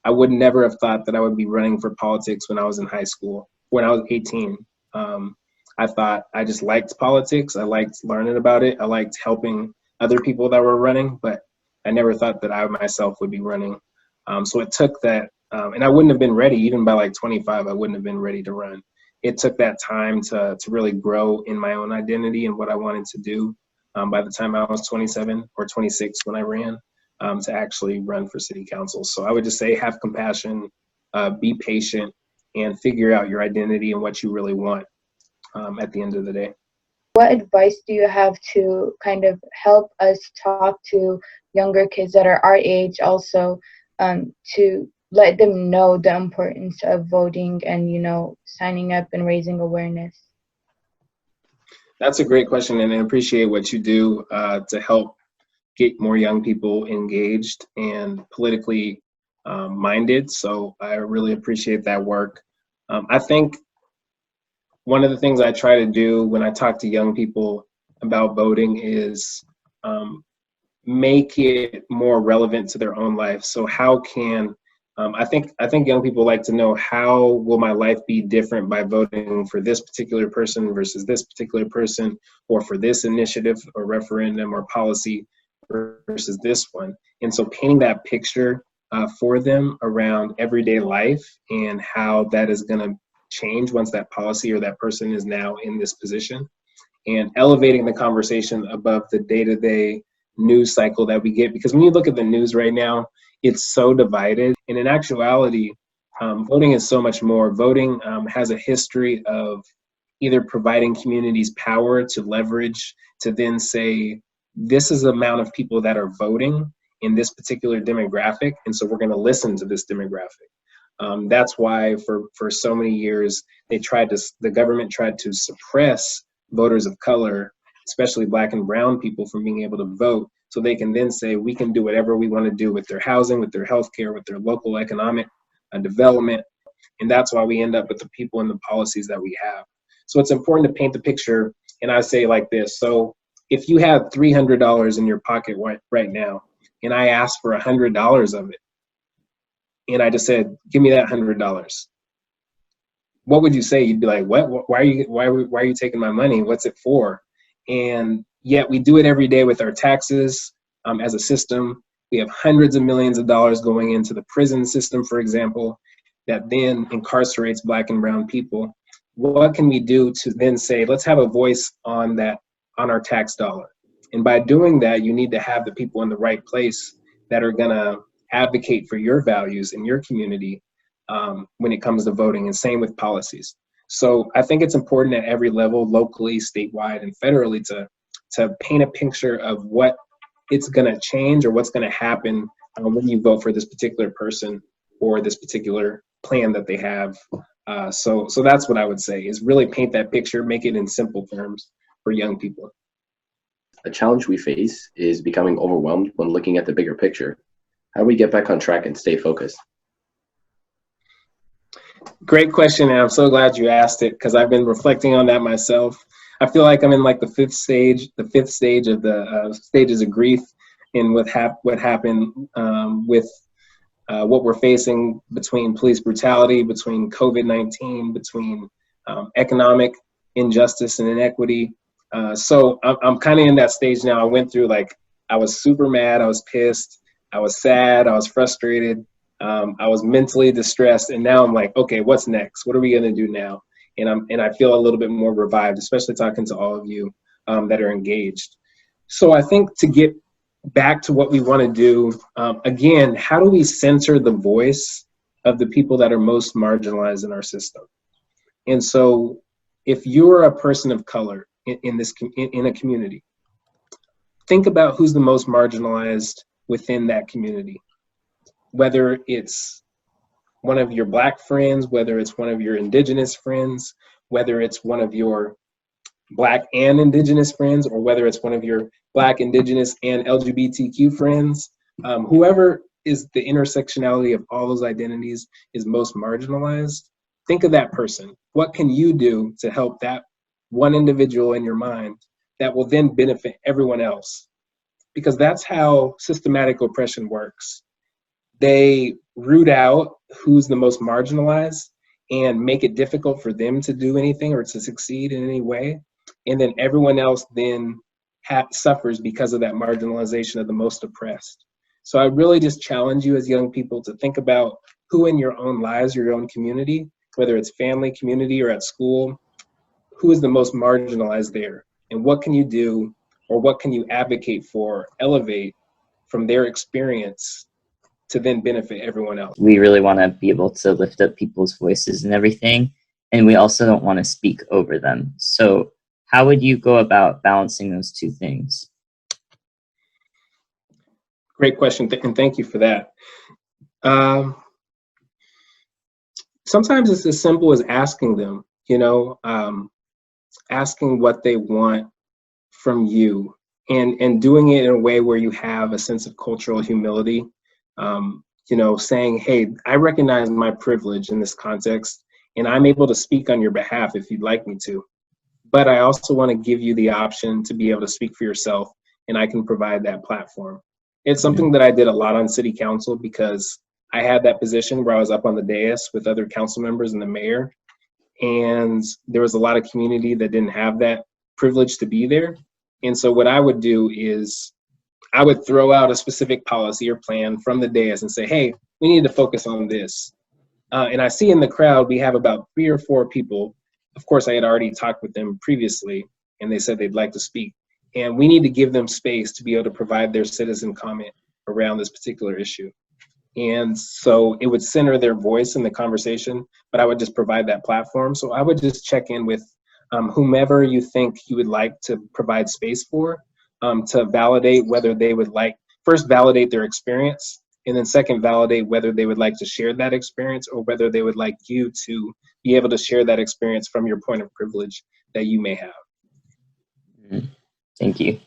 I would never have thought that I would be running for politics when I was in high school, when I was 18. I thought I just liked politics. I liked learning about it. I liked helping other people that were running, but I never thought that I myself would be running. So it took that, and I wouldn't have been ready, even by like 25, I wouldn't have been ready to run. It took that time to really grow in my own identity and what I wanted to do. By the time I was 27 or 26 when I ran, to actually run for city council. So I would just say have compassion, be patient, and figure out your identity and what you really want at the end of the day. What advice do you have to kind of help us talk to younger kids that are our age also, to let them know the importance of voting and, you know, signing up and raising awareness? That's a great question, and I appreciate what you do to help get more young people engaged and politically minded. So I really appreciate that work. I think one of the things I try to do when I talk to young people about voting is make it more relevant to their own life. So how can I think young people like to know, how will my life be different by voting for this particular person versus this particular person, or for this initiative or referendum or policy versus this one. And so painting that picture for them around everyday life and how that is going to change once that policy or that person is now in this position, and elevating the conversation above the day-to-day news cycle that we get. Because when you look at the news right now, it's so divided. And in actuality, voting is so much more. Voting has a history of either providing communities power to leverage to then say, this is the amount of people that are voting in this particular demographic, and so we're going to listen to this demographic. That's why for so many years the government tried to suppress voters of color, especially Black and brown people, from being able to vote, so they can then say we can do whatever we want to do with their housing, with their healthcare, with their local economic development. And that's why we end up with the people and the policies that we have. So it's important to paint the picture, and I say like this. So if you have $300 in your pocket right now, and I asked for $100 of it, and I just said, give me that $100, what would you say? You'd be like, what? Why are you taking my money? What's it for? And yet we do it every day with our taxes as a system. We have hundreds of millions of dollars going into the prison system, for example, that then incarcerates Black and brown people. What can we do to then say, let's have a voice on that, on our tax dollar? And by doing that, you need to have the people in the right place that are gonna advocate for your values in your community when it comes to voting, and same with policies. So I think it's important at every level, locally, statewide, and federally, to paint a picture of what it's gonna change or what's gonna happen when you vote for this particular person or this particular plan that they have. So that's what I would say, is really paint that picture, make it in simple terms for young people. A challenge we face is becoming overwhelmed when looking at the bigger picture. How do we get back on track and stay focused? Great question, and I'm so glad you asked it, because I've been reflecting on that myself. I feel like I'm in like the fifth stage of the stages of grief, and what happened with what we're facing between police brutality, between COVID-19, between economic injustice and inequity. So I'm kind of in that stage now. I went through, like, I was super mad, I was pissed, I was sad, I was frustrated, I was mentally distressed, and now I'm like, okay, what's next? What are we gonna do now? And I feel a little bit more revived, especially talking to all of you that are engaged. So I think to get back to what we want to do, again, how do we center the voice of the people that are most marginalized in our system? And so if you're a person of color in a community, think about who's the most marginalized within that community. Whether it's one of your Black friends, whether it's one of your Indigenous friends, whether it's one of your Black and Indigenous friends, or whether it's one of your Black, Indigenous, and LGBTQ friends, whoever is the intersectionality of all those identities is most marginalized, think of that person. What can you do to help that one individual in your mind that will then benefit everyone else? Because that's how systematic oppression works. they root out who's the most marginalized and make it difficult for them to do anything or to succeed in any way. And then everyone else then suffers because of that marginalization of the most oppressed. So I really just challenge you as young people to think about who in your own lives or your own community, whether it's family, community, or at school, who is the most marginalized there, and what can you do or what can you advocate for, elevate from their experience to then benefit everyone else. We really want to be able to lift up people's voices and everything, and we also don't want to speak over them. So how would you go about balancing those two things? Great question, and thank you for that. Sometimes it's as simple as asking them, asking what they want from you, and doing it in a way where you have a sense of cultural humility. Saying, hey, I recognize my privilege in this context, and I'm able to speak on your behalf if you'd like me to. But I also want to give you the option to be able to speak for yourself, and I can provide that platform. It's something that I did a lot on city council because I had that position where I was up on the dais with other council members and the mayor, and there was a lot of community that didn't have that privilege to be there. And so what I would do is I would throw out a specific policy or plan from the dais and say, hey, we need to focus on this. And I see in the crowd, we have about 3 or 4 people. Of course, I had already talked with them previously, and they said they'd like to speak. And we need to give them space to be able to provide their citizen comment around this particular issue. And so it would center their voice in the conversation, but I would just provide that platform. So I would just check in with whomever you think you would like to provide space for, to validate whether they would like, first validate their experience, and then second validate whether they would like to share that experience or whether they would like you to be able to share that experience from your point of privilege that you may have. Thank you.